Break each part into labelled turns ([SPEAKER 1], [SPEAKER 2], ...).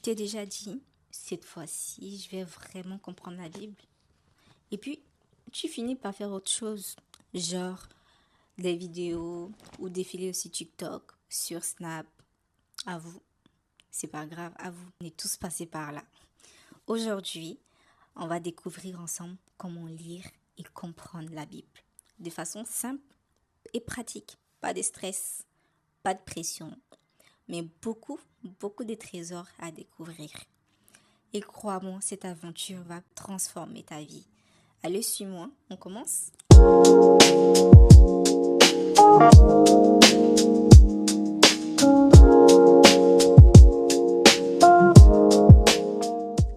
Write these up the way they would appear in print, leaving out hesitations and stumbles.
[SPEAKER 1] t'ai déjà dit, cette fois-ci, je vais vraiment comprendre la Bible. Et puis, tu finis par faire autre chose, genre des vidéos ou défiler aussi TikTok, sur Snap. À vous, c'est pas grave, à vous. On est tous passés par là. Aujourd'hui, on va découvrir ensemble comment lire et comprendre la Bible de façon simple et pratique. Pas de stress, pas de pression, mais beaucoup de trésors à découvrir. Et crois-moi, cette aventure va transformer ta vie. Allez, suis-moi, on commence?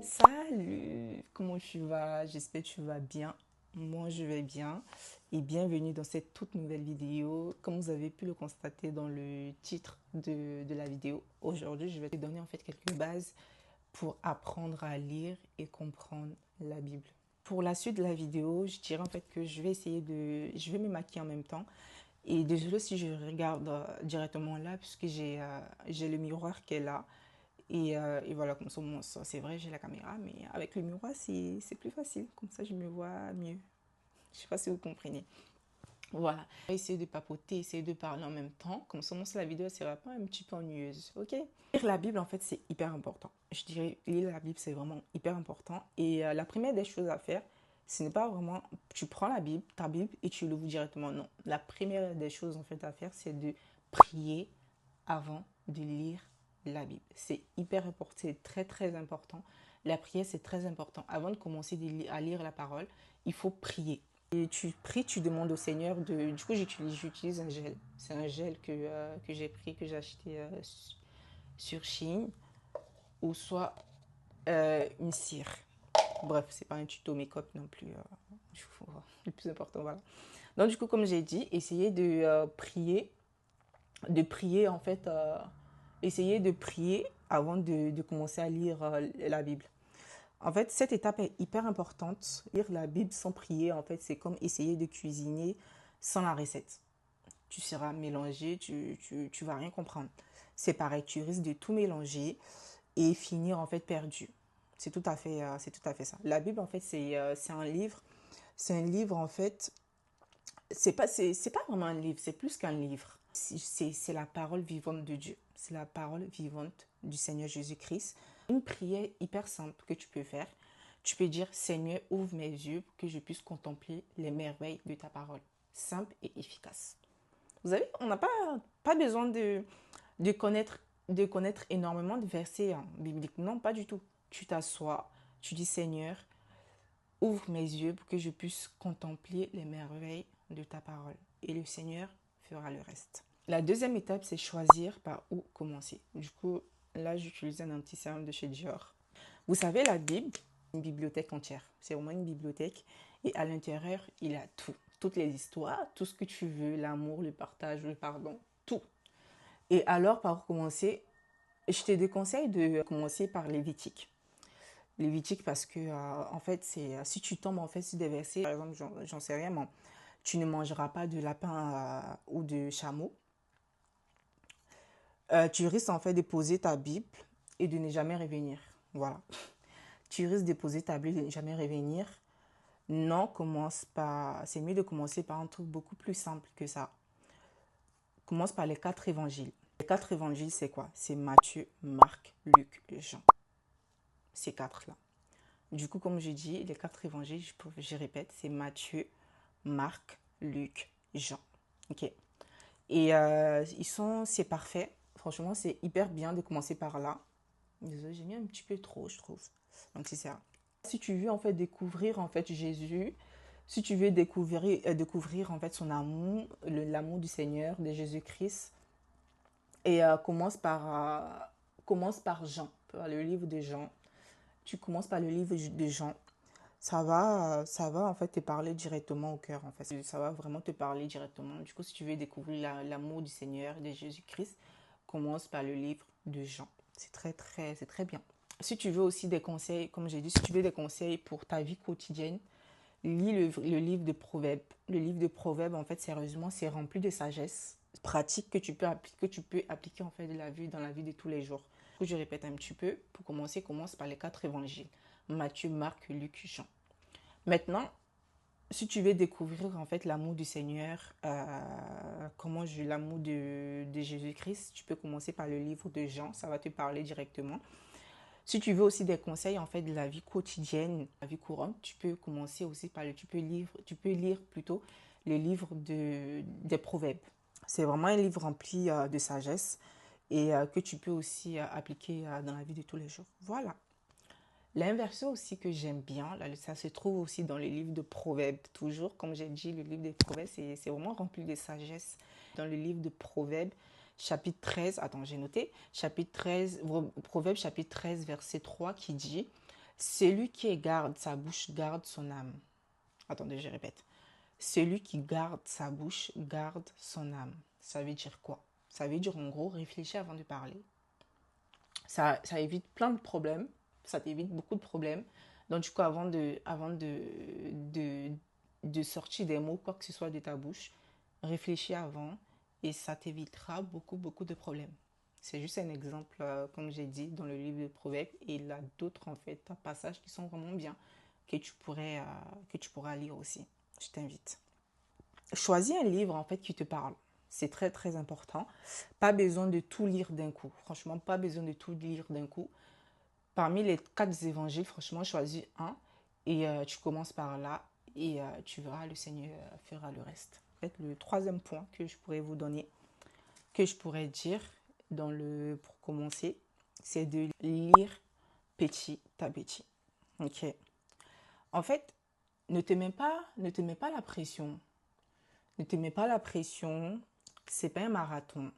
[SPEAKER 2] Salut, comment tu vas? J'espère que tu vas bien. Moi, je vais bien. Et bienvenue dans cette toute nouvelle vidéo. Comme vous avez pu le constater dans le titre de la vidéo, aujourd'hui, je vais te donner en fait quelques bases pour apprendre à lire et comprendre la Bible. Pour la suite de la vidéo, je dirais en fait que je vais me maquiller en même temps. Et désolé si je regarde directement là, puisque j'ai le miroir qui est là. Et voilà, comme ça, c'est vrai, j'ai la caméra, mais avec le miroir, c'est plus facile. Comme ça, je me vois mieux. Je ne sais pas si vous comprenez. Voilà. Essayer de papoter, essayer de parler en même temps. Comme ça, la vidéo ne sera pas un petit peu ennuyeuse. Ok? Lire la Bible, en fait, c'est hyper important. Je dirais, lire la Bible, c'est vraiment hyper important. Et la première des choses à faire, ce n'est pas vraiment, tu prends la Bible, ta Bible, et tu l'ouvres directement. Non. La première des choses, en fait, à faire, c'est de prier avant de lire la Bible. C'est hyper important, c'est très très important. La prière, c'est très important. Avant de commencer à lire la parole, il faut prier. Et tu pries, tu demandes au Seigneur de... Du coup, j'utilise un gel. C'est un gel que j'ai pris, que j'ai acheté sur Shein. Ou soit une cire. Bref, c'est pas un tuto make-up non plus. Le plus important, voilà. Donc, du coup, comme j'ai dit, essayez de prier. De prier, en fait... essayez de prier avant de commencer à lire la Bible. En fait, cette étape est hyper importante. Lire la Bible sans prier, en fait, c'est comme essayer de cuisiner sans la recette. Tu seras mélangé, tu vas rien comprendre. C'est pareil, tu risques de tout mélanger et finir en fait perdu. C'est tout à fait ça. La Bible, en fait, c'est un livre. C'est un livre, en fait, c'est pas vraiment un livre, c'est plus qu'un livre. C'est la parole vivante de Dieu. C'est la parole vivante du Seigneur Jésus-Christ. Une prière hyper simple que tu peux faire. Tu peux dire, Seigneur, ouvre mes yeux pour que je puisse contempler les merveilles de ta parole. Simple et efficace. Vous savez, on n'a pas besoin de connaître énormément de versets bibliques. Non, pas du tout. Tu t'assois, tu dis, Seigneur, ouvre mes yeux pour que je puisse contempler les merveilles de ta parole. Et le Seigneur fera le reste. La deuxième étape, c'est choisir par où commencer. Du coup, là, j'utilise un anti-sérum de chez Dior. Vous savez, la Bible, une bibliothèque entière. C'est vraiment une bibliothèque. Et à l'intérieur, il y a tout. Toutes les histoires, tout ce que tu veux, l'amour, le partage, le pardon, tout. Et alors, par où commencer? Je te déconseille de commencer par Lévitique. Lévitique parce que, en fait, si tu tombes en fait sur des versets, par exemple, j'en sais rien, mais tu ne mangeras pas de lapin ou de chameau. Tu risques en fait de poser ta Bible et de ne jamais revenir. Voilà. Tu risques de poser ta Bible et de ne jamais revenir. Non, c'est mieux de commencer par un truc beaucoup plus simple que ça. Commence par les 4 évangiles. Les 4 évangiles, c'est quoi? C'est Matthieu, Marc, Luc, Jean. Ces 4-là. Du coup, comme je dis, les 4 évangiles, je répète, c'est Matthieu, Marc, Luc, Jean. Ok. Et c'est parfait. Franchement, c'est hyper bien de commencer par là. Désolée, j'ai mis un petit peu trop, je trouve. Donc, c'est ça. Si tu veux en fait découvrir en fait Jésus, si tu veux découvrir en fait son amour, l'amour du Seigneur, de Jésus-Christ, et commence par Jean, par le livre de Jean. Tu commences par le livre de Jean. Ça va en fait te parler directement au cœur en fait. Ça va vraiment te parler directement. Du coup, si tu veux découvrir l'amour du Seigneur, de Jésus-Christ, commence par le livre de Jean. C'est très bien. Si tu veux aussi des conseils, comme j'ai dit, si tu veux des conseils pour ta vie quotidienne, lis le livre de Proverbes. Le livre de Proverbes, en fait, sérieusement, c'est rempli de sagesse pratique que tu peux appliquer en fait dans la vie de tous les jours. coup, je répète un petit peu. Pour commencer, commence par les 4 évangiles. Matthieu, Marc, Luc, Jean. Maintenant, si tu veux découvrir en fait l'amour du Seigneur, l'amour de Jésus-Christ, tu peux commencer par le livre de Jean, ça va te parler directement. Si tu veux aussi des conseils en fait de la vie quotidienne, la vie courante, tu peux commencer aussi par tu peux lire plutôt le livre des Proverbes. C'est vraiment un livre rempli de sagesse et que tu peux aussi appliquer dans la vie de tous les jours. Voilà. L'inversion aussi que j'aime bien, là, ça se trouve aussi dans les livres de Proverbes. Toujours, comme j'ai dit, le livre des Proverbes, c'est vraiment rempli de sagesse. Dans le livre de Proverbes, chapitre 13, attends, j'ai noté, chapitre 13, Proverbes chapitre 13, verset 3 qui dit « Celui qui garde sa bouche garde son âme. » Attendez, je répète. « Celui qui garde sa bouche garde son âme. » Ça veut dire quoi? Ça veut dire en gros, réfléchis avant de parler. Ça évite plein de problèmes. Ça t'évite beaucoup de problèmes. Donc, du coup, avant de sortir des mots, quoi que ce soit de ta bouche, réfléchis avant et ça t'évitera beaucoup, beaucoup de problèmes. C'est juste un exemple, comme j'ai dit, dans le livre de Proverbes. Et il y a d'autres, en fait, passages qui sont vraiment bien que tu pourras lire aussi. Je t'invite. Choisis un livre, en fait, qui te parle. C'est très, très important. Pas besoin de tout lire d'un coup. Franchement, pas besoin de tout lire d'un coup. Parmi les 4 évangiles, franchement, choisis un et tu commences par là et tu verras, le Seigneur fera le reste. En fait, le 3e point que je pourrais vous donner, que je pourrais dire pour commencer, c'est de lire petit à petit. Ok. En fait, ne te mets pas la pression. Ne te mets pas la pression. C'est pas un marathon.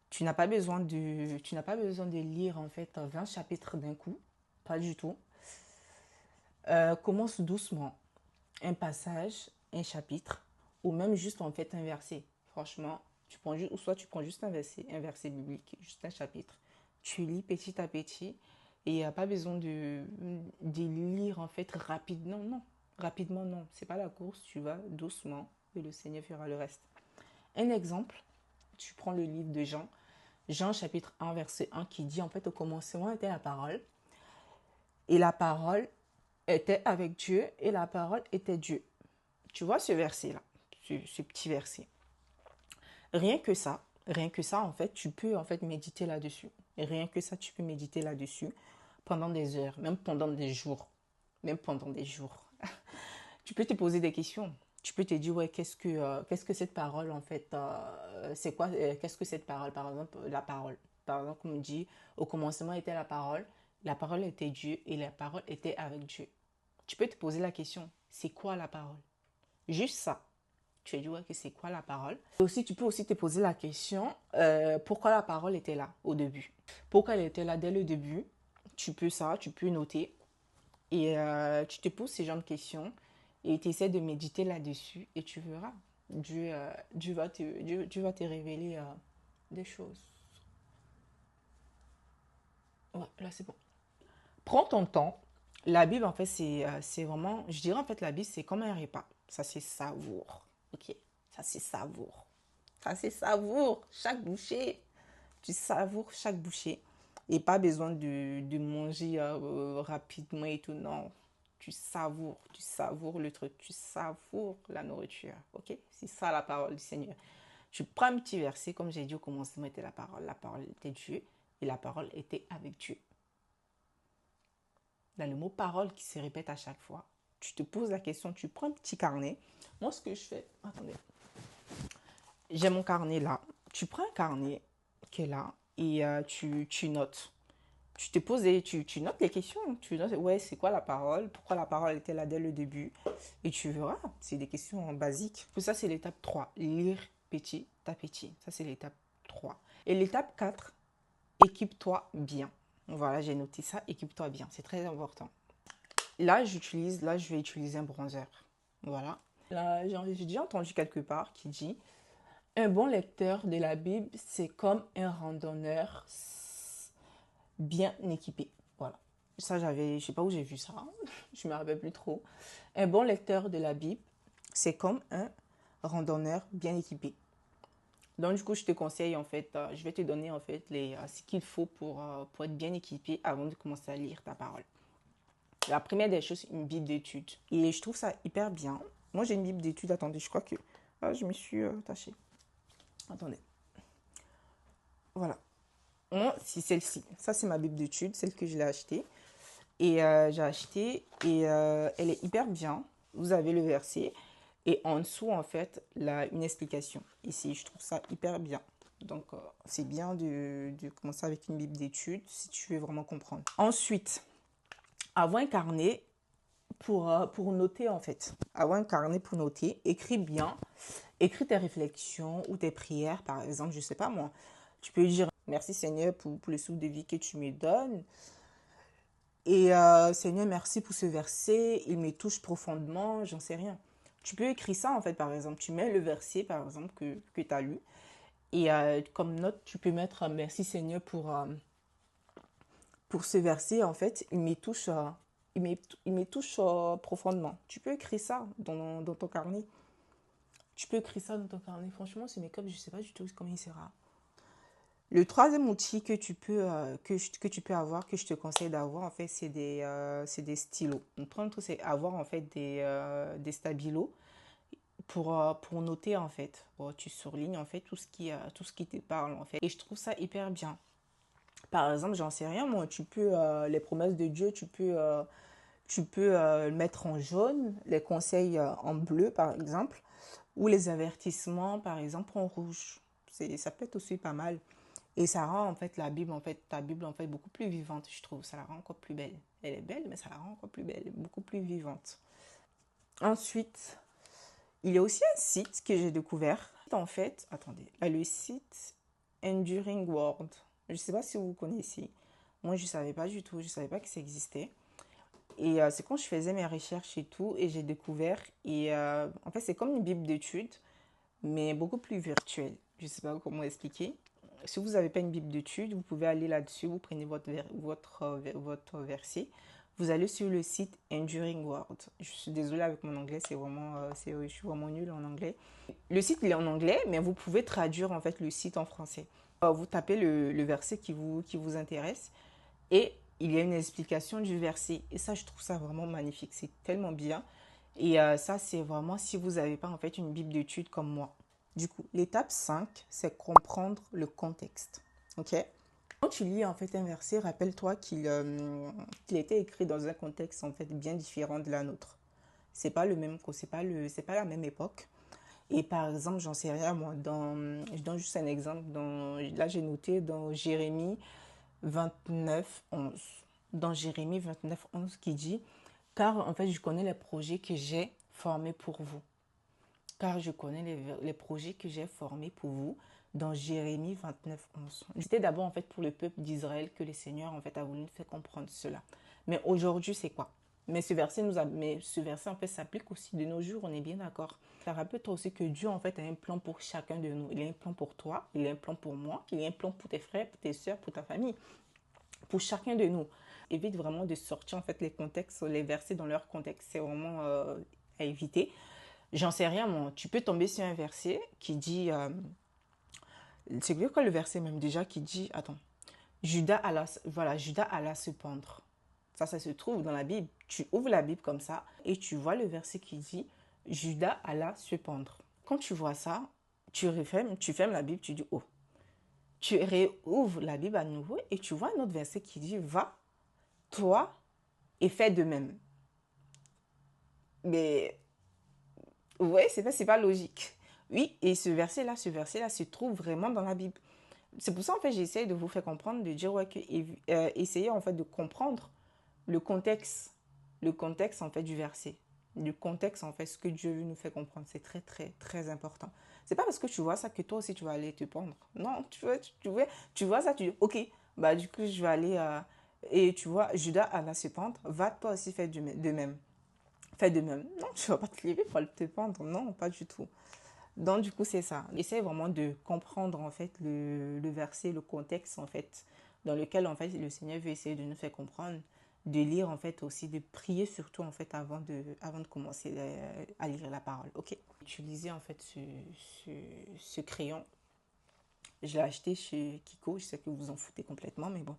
[SPEAKER 2] Tu n'as pas besoin de lire en fait 20 chapitres d'un coup, pas du tout. Commence doucement, un passage, un chapitre, ou même juste en fait un verset. Franchement, soit tu prends juste un verset biblique, juste un chapitre. Tu lis petit à petit et il n'y a pas besoin de lire en fait rapidement. Non, rapidement non. C'est pas la course, tu vas doucement et le Seigneur fera le reste. Un exemple, tu prends le livre de Jean. Jean chapitre 1 verset 1 qui dit en fait au commencement était la parole et la parole était avec Dieu et la parole était Dieu. Tu vois ce verset là, ce petit verset. Rien que ça en fait, tu peux en fait méditer là-dessus. Rien que ça, tu peux méditer là-dessus pendant des heures, même pendant des jours. Même pendant des jours. Tu peux te poser des questions. Tu peux te dire, ouais, qu'est-ce que cette parole, en fait, c'est quoi, qu'est-ce que cette parole, par exemple, la parole. Par exemple, comme on dit, au commencement était la parole était Dieu et la parole était avec Dieu. Tu peux te poser la question, c'est quoi la parole? Juste ça. Tu as dit, ouais, que c'est quoi la parole? Et aussi, tu peux aussi te poser la question, pourquoi la parole était là au début? Pourquoi elle était là dès le début? Tu peux noter. Et tu te poses ces genre de questions et tu essaies de méditer là-dessus et tu verras. Dieu va te révéler des choses. Ouais, là c'est bon. Prends ton temps. La Bible, en fait, c'est vraiment, je dirais en fait, la Bible, c'est comme un repas. Ça, c'est savoure. Ok? Ça, c'est savoure. Ça, c'est savoure. Chaque bouchée. Tu savoures chaque bouchée. Et pas besoin de manger rapidement et tout. Non. Tu savoures le truc. Tu savoures la nourriture. Ok? C'est ça la parole du Seigneur. Tu prends un petit verset, comme j'ai dit au commencement était la parole. La parole était Dieu et la parole était avec Dieu. Dans le mot parole qui se répète à chaque fois, tu te poses la question, tu prends un petit carnet. Moi, ce que je fais, attendez, j'ai mon carnet là. Tu prends un carnet qui est là et tu notes. Tu te poses et tu notes les questions. Tu notes, ouais, c'est quoi la parole? Pourquoi la parole était là dès le début? Et tu verras, c'est des questions basiques. Pour ça, c'est l'étape 3. Lire petit à petit. Ça, c'est l'étape 3. Et l'étape 4, équipe-toi bien. Voilà, j'ai noté ça, équipe-toi bien. C'est très important. Là, je vais utiliser un bronzer. Voilà. Là, j'ai déjà entendu quelque part qui dit un bon lecteur de la Bible, c'est comme un randonneur bien équipé. Voilà. Ça, je sais pas où j'ai vu ça. Je me rappelle plus trop. Un bon lecteur de la Bible, c'est comme un randonneur bien équipé. Donc, du coup, je te conseille, en fait, je vais te donner, en fait, ce qu'il faut pour être bien équipé avant de commencer à lire ta parole. La première des choses, une Bible d'études. Et je trouve ça hyper bien. Moi, j'ai une Bible d'études. Attendez, je crois que... Ah, je me suis tachée. Attendez. Voilà. Moi, c'est celle-ci. Ça, c'est ma Bible d'études, celle que je l'ai achetée. Et j'ai acheté et elle est hyper bien. Vous avez le verset et en dessous, en fait, une explication. Ici, je trouve ça hyper bien. Donc, c'est bien de commencer avec une Bible d'études si tu veux vraiment comprendre. Ensuite, avoir un carnet pour noter, en fait. Avoir un carnet pour noter. Écris bien. Écris tes réflexions ou tes prières, par exemple. Je ne sais pas, moi. Tu peux dire merci Seigneur pour le souffle de vie que tu me donnes. Et Seigneur, merci pour ce verset, il me touche profondément, j'en sais rien. Tu peux écrire ça en fait, par exemple. Tu mets le verset, par exemple, que tu as lu. Et comme note, tu peux mettre merci Seigneur pour ce verset. En fait, il me touche profondément. Tu peux écrire ça dans ton carnet. Tu peux écrire ça dans ton carnet. Franchement, ce make-up, je ne sais pas du tout comment il sera. Le troisième outil que tu peux avoir, que je te conseille d'avoir, en fait, c'est des stylos. Donc, prendre tout, c'est avoir, en fait, des stabilos pour noter, en fait. Bon, tu surlignes, en fait, tout ce qui te parle, en fait. Et je trouve ça hyper bien. Par exemple, j'en sais rien, moi, tu peux, les promesses de Dieu, tu peux le mettre en jaune, les conseils en bleu, par exemple, ou les avertissements, par exemple, en rouge. Ça peut être aussi pas mal. Et ça rend en fait ta Bible en fait beaucoup plus vivante, je trouve. Ça la rend encore plus belle. Elle est belle, mais ça la rend encore plus belle, beaucoup plus vivante. Ensuite, il y a aussi un site que j'ai découvert. En fait, attendez, le site Enduring Word. Je ne sais pas si vous connaissez. Moi, je ne savais pas du tout. Je ne savais pas que ça existait. Et c'est quand je faisais mes recherches et tout, et j'ai découvert. Et en fait, c'est comme une Bible d'études, mais beaucoup plus virtuelle. Je ne sais pas comment expliquer. Si vous n'avez pas une Bible d'études, vous pouvez aller là-dessus, vous prenez votre verset, vous allez sur le site Enduring Word. Je suis désolée avec mon anglais, je suis vraiment nulle en anglais. Le site, il est en anglais, mais vous pouvez traduire en fait le site en français. Vous tapez le verset qui vous intéresse et il y a une explication du verset. Et ça, je trouve ça vraiment magnifique. C'est tellement bien. Et ça, c'est vraiment si vous n'avez pas en fait une Bible d'études comme moi. Du coup, l'étape 5, c'est comprendre le contexte. Ok? Quand tu lis en fait un verset, rappelle-toi qu'il était écrit dans un contexte en fait bien différent de la nôtre. C'est pas le même, c'est pas la même époque. Et par exemple, j'en sais rien moi, je donne juste un exemple. Là, j'ai noté dans Jérémie 29, 11. Dans Jérémie 29, 11 qui dit, car en fait, je connais les projets que j'ai formés pour vous. Car je connais les projets que j'ai formés pour vous dans Jérémie 29, 11. C'était d'abord en fait pour le peuple d'Israël que le Seigneur en fait a voulu nous faire comprendre cela. Mais aujourd'hui, c'est quoi? Mais ce verset en fait s'applique aussi de nos jours, on est bien d'accord. Ça rappelle toi aussi que Dieu en fait a un plan pour chacun de nous. Il a un plan pour toi, il a un plan pour moi, il a un plan pour tes frères, pour tes soeurs, pour ta famille, pour chacun de nous. Évite vraiment de sortir en fait les contextes, les versets dans leur contexte. C'est vraiment à éviter. J'en sais rien, moi. Tu peux tomber sur un verset qui dit... c'est quoi le verset même déjà qui dit... Attends. Judas alla se pendre. Ça se trouve dans la Bible. Tu ouvres la Bible comme ça et tu vois le verset qui dit Judas alla se pendre. Quand tu vois ça, tu fermes la Bible, tu dis oh. Tu réouvres la Bible à nouveau et tu vois un autre verset qui dit va, toi, et fais de même. Mais ouais, c'est pas logique. Oui, et ce verset-là se trouve vraiment dans la Bible. C'est pour ça, en fait, j'essaie de vous faire comprendre, de dire, ouais, que, essayez, en fait, de comprendre le contexte, en fait, du verset. Le contexte, en fait, ce que Dieu veut nous faire comprendre. C'est très, très, très important. C'est pas parce que tu vois ça que toi aussi, tu vas aller te pendre. Non, tu vois ça, tu dis, ok, bah, du coup, je vais aller, et tu vois, Judas alla se pendre, va toi aussi faire de même. Fais de même. Non, tu vas pas te lever pour aller te pendre. Non, pas du tout. Donc, du coup, c'est ça. Essaye vraiment de comprendre, en fait, le verset, le contexte, en fait, dans lequel, en fait, le Seigneur veut essayer de nous faire comprendre, de lire, en fait, aussi, de prier surtout, en fait, avant de commencer à lire la parole. OK. Utiliser, en fait, ce crayon Je l'ai acheté chez Kiko. Je sais que vous vous en foutez complètement, mais bon.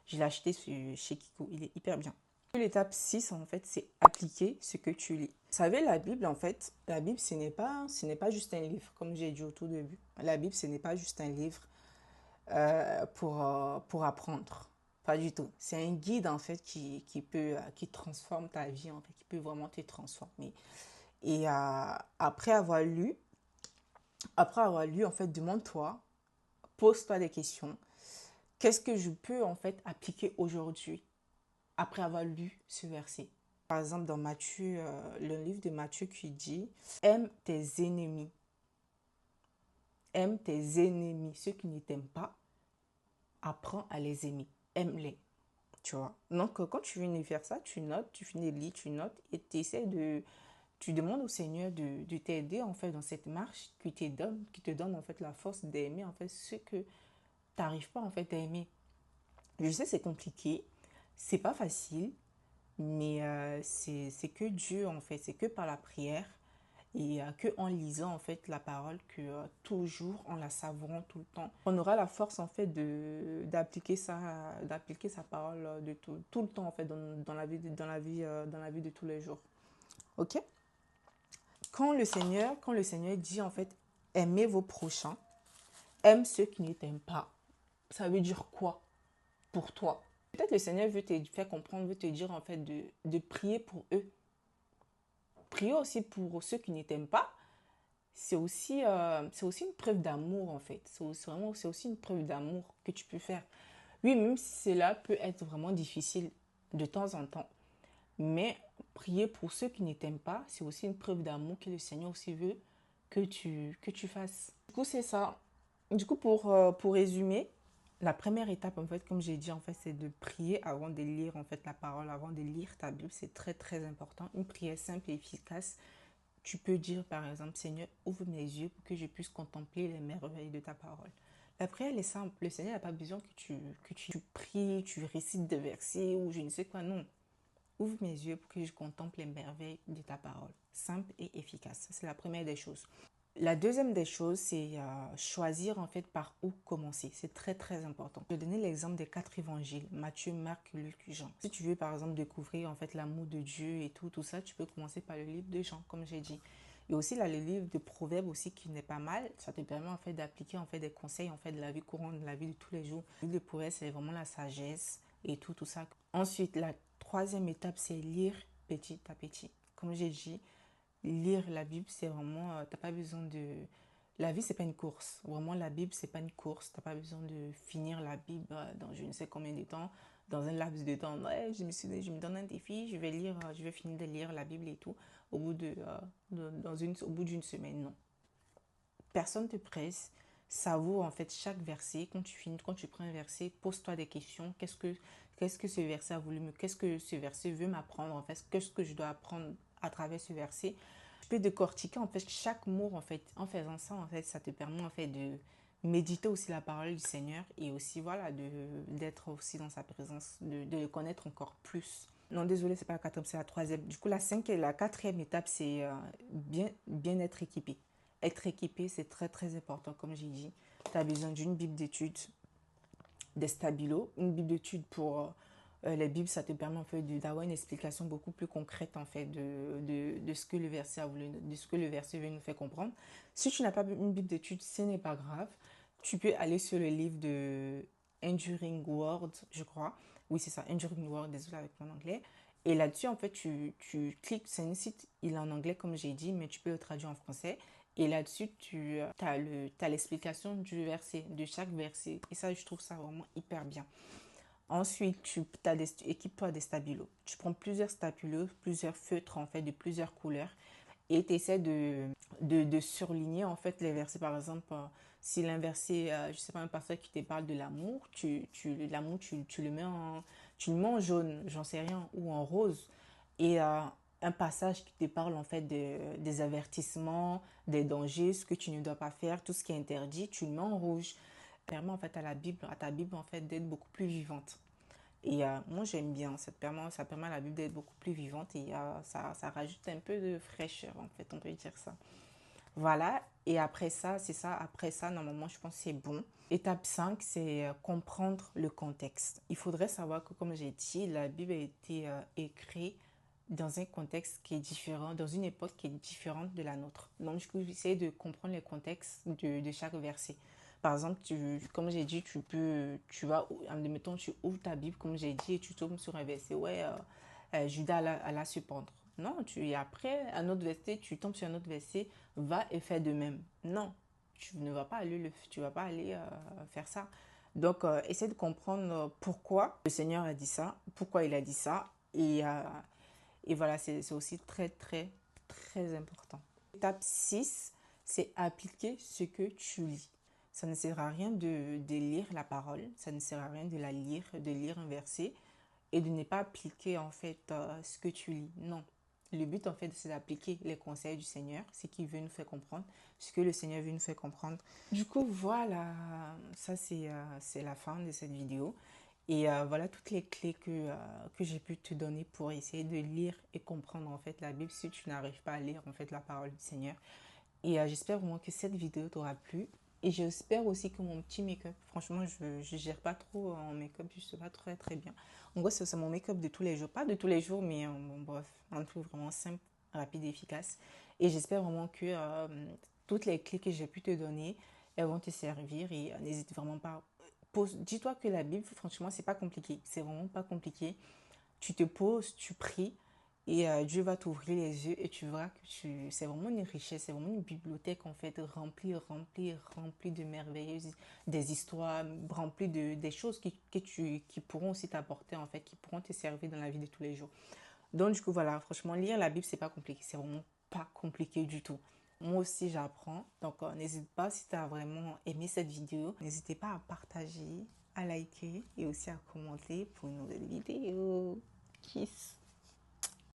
[SPEAKER 2] Je l'ai acheté chez Kiko. Il est hyper bien. L'étape 6, en fait, c'est appliquer ce que tu lis. Vous savez, la Bible, en fait, la Bible, ce n'est pas juste un livre, comme j'ai dit au tout début. La Bible, ce n'est pas juste un livre pour apprendre. Pas du tout. C'est un guide, en fait, qui transforme ta vie, en fait, qui peut vraiment te transformer. Et après avoir lu, en fait, demande-toi, pose-toi des questions. Qu'est-ce que je peux, en fait, appliquer aujourd'hui après avoir lu ce verset? Par exemple, dans Matthieu, le livre de Matthieu qui dit aime tes ennemis. Aime tes ennemis. Ceux qui ne t'aiment pas, apprends à les aimer. Aime-les. Tu vois? Donc, quand tu viens de faire ça, tu notes, tu finis de lire, tu notes et tu demandes au Seigneur de t'aider en fait dans cette marche qui te donne en fait la force d'aimer en fait ce que tu n'arrives pas en fait à aimer. Je sais c'est compliqué, c'est pas facile, mais c'est que Dieu en fait, c'est que par la prière et que en lisant en fait la parole que toujours en la savourant tout le temps, on aura la force en fait d'appliquer sa parole de tout le temps en fait dans la vie de tous les jours. Ok? Quand le Seigneur dit en fait aimez vos prochains, aime ceux qui ne t'aiment pas, ça veut dire quoi pour toi? Peut-être le Seigneur veut te faire comprendre, veut te dire en fait de prier pour eux. Prier aussi pour ceux qui ne t'aiment pas, c'est aussi une preuve d'amour en fait. C'est aussi une preuve d'amour que tu peux faire. Oui, même si cela peut être vraiment difficile de temps en temps, mais prier pour ceux qui ne t'aiment pas, c'est aussi une preuve d'amour que le Seigneur aussi veut que tu fasses. Du coup, c'est ça. Du coup, pour résumer, la première étape, en fait, comme j'ai dit, en fait, c'est de prier avant de lire, en fait, la parole, avant de lire ta Bible. C'est très, très important. Une prière simple et efficace. Tu peux dire, par exemple, Seigneur, ouvre mes yeux pour que je puisse contempler les merveilles de ta parole. La prière, elle est simple. Le Seigneur n'a pas besoin que tu pries, tu récites des versets ou je ne sais quoi. Non. Ouvre mes yeux pour que je contemple les merveilles de ta parole. Simple et efficace. C'est la première des choses. La deuxième des choses, c'est choisir en fait par où commencer. C'est très très important. Je vais donner l'exemple des 4 évangiles, Matthieu, Marc, Luc, Jean. Si tu veux par exemple découvrir en fait l'amour de Dieu et tout ça, tu peux commencer par le livre de Jean, comme j'ai dit. Et aussi là, le livre de Proverbes aussi qui n'est pas mal. Ça te permet en fait d'appliquer en fait des conseils en fait de la vie courante, de la vie de tous les jours. Le livre de Proverbes, c'est vraiment la sagesse et tout ça. Ensuite, la troisième étape, c'est lire petit à petit. Comme j'ai dit, lire la Bible, c'est vraiment, t'as pas besoin de... La vie, c'est pas une course. Vraiment, la Bible, c'est pas une course. T'as pas besoin de finir la Bible dans je ne sais combien de temps, dans un laps de temps. Ouais, je me donne un défi, je vais finir de lire la Bible et tout au bout d'une semaine. Non. Personne te presse. Savoure en fait chaque verset. Quand tu prends un verset, pose-toi des questions. Qu'est-ce que ce verset a voulu qu'est-ce que ce verset veut m'apprendre en fait? Qu'est-ce que je dois apprendre à travers ce verset? Tu peux décortiquer en fait chaque mot en fait. En faisant ça en fait, ça te permet en fait de méditer aussi la parole du Seigneur et aussi voilà d'être aussi dans sa présence, de le connaître encore plus. Non, désolé, c'est pas la quatrième, c'est la troisième. Du coup, la quatrième étape, c'est bien être équipé. Être équipé, c'est très très important, comme j'ai dit. Tu as besoin d'une bible d'études, des stabilos, une bible d'études pour les bibles, ça te permet en fait d'avoir une explication beaucoup plus concrète en fait de ce que le verset a voulu, de ce que le verset veut nous faire comprendre. Si tu n'as pas une bible d'études, ce n'est pas grave. Tu peux aller sur le livre de Enduring Word, je crois. Oui, c'est ça, Enduring Word, désolé avec mon anglais. Et là-dessus, en fait, tu cliques, c'est un site, il est en anglais comme j'ai dit, mais tu peux le traduire en français. Et là-dessus, tu as l'explication du verset, de chaque verset. Et ça, je trouve ça vraiment hyper bien. Ensuite, équipe-toi des stabilos. Tu prends plusieurs stabilos, plusieurs feutres en fait, de plusieurs couleurs. Et tu essaies de surligner en fait les versets. Par exemple, si un verset, je sais pas, un passage qui te parle de l'amour, l'amour, tu le mets en jaune, j'en sais rien, ou en rose. Et un passage qui te parle en fait des avertissements, des dangers, ce que tu ne dois pas faire, tout ce qui est interdit, tu le mets en rouge. Ça permet en fait à ta Bible en fait d'être beaucoup plus vivante. Et moi j'aime bien, ça permet à la Bible d'être beaucoup plus vivante et ça rajoute un peu de fraîcheur en fait, on peut dire ça. Voilà, et après ça, c'est ça, après ça, normalement, je pense que c'est bon. Étape 5, c'est comprendre le contexte. Il faudrait savoir que, comme j'ai dit, la Bible a été écrite dans un contexte qui est différent, dans une époque qui est différente de la nôtre. Donc, je vais essayer de comprendre le contexte de chaque verset. Par exemple, comme j'ai dit, tu vas, admettons, tu ouvres ta Bible, comme j'ai dit, et tu tombes sur un verset, ouais, Judas alla se pendre. Non, et après, un autre verset, tu tombes sur un autre verset, va et fais de même. Non, tu ne vas pas aller, tu vas pas aller faire ça. Donc, essaie de comprendre pourquoi le Seigneur a dit ça, pourquoi il a dit ça. Et voilà, c'est aussi très, très, très important. Étape 6, c'est appliquer ce que tu lis. Ça ne sert à rien de lire la parole, ça ne sert à rien de lire un verset et de ne pas appliquer en fait ce que tu lis. Non. Le but en fait c'est d'appliquer les conseils du Seigneur, ce qu'il veut nous faire comprendre, ce que le Seigneur veut nous faire comprendre. Du coup voilà, ça c'est la fin de cette vidéo. Et voilà toutes les clés que j'ai pu te donner pour essayer de lire et comprendre en fait la Bible si tu n'arrives pas à lire en fait la parole du Seigneur. Et j'espère vraiment que cette vidéo t'aura plu. Et j'espère aussi que mon petit make-up, franchement, je ne gère pas trop en make-up, je ne sais pas très très bien. En gros, c'est mon make-up de tous les jours. Pas de tous les jours, mais bon, bref, un truc vraiment simple, rapide et efficace. Et j'espère vraiment que toutes les clés que j'ai pu te donner, elles vont te servir. Et n'hésite vraiment pas. Dis-toi que la Bible, franchement, c'est pas compliqué. C'est vraiment pas compliqué. Tu te poses, tu pries. Et Dieu va t'ouvrir les yeux et tu verras que c'est vraiment une richesse, c'est vraiment une bibliothèque en fait remplie, remplie, remplie de merveilleuses, des histoires, remplie des choses qui pourront aussi t'apporter en fait, qui pourront te servir dans la vie de tous les jours. Donc du coup voilà, franchement lire la Bible c'est pas compliqué, c'est vraiment pas compliqué du tout. Moi aussi j'apprends, donc n'hésite pas si tu as vraiment aimé cette vidéo, n'hésitez pas à partager, à liker et aussi à commenter pour une nouvelle vidéo. Kiss.